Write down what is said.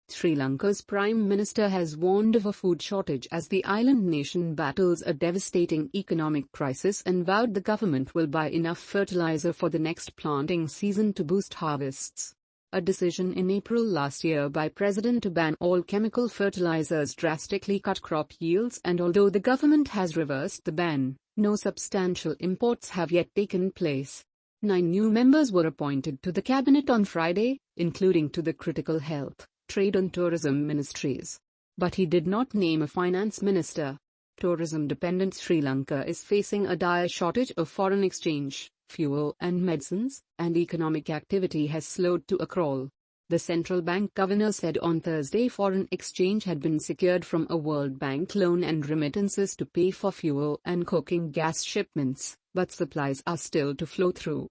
Sri Lanka's Prime Minister has warned of a food shortage as the island nation battles a devastating economic crisis and vowed the government will buy enough fertilizer for the next planting season to boost harvests. A decision in April last year by President to ban all chemical fertilizers drastically cut crop yields, and although the government has reversed the ban, no substantial imports have yet taken place. 9 new members were appointed to the cabinet on Friday, including to the critical health, trade and tourism ministries. But he did not name a finance minister. Tourism-dependent Sri Lanka is facing a dire shortage of foreign exchange, fuel and medicines, and economic activity has slowed to a crawl. The central bank governor said on Thursday foreign exchange had been secured from a World Bank loan and remittances to pay for fuel and cooking gas shipments, but supplies are still to flow through.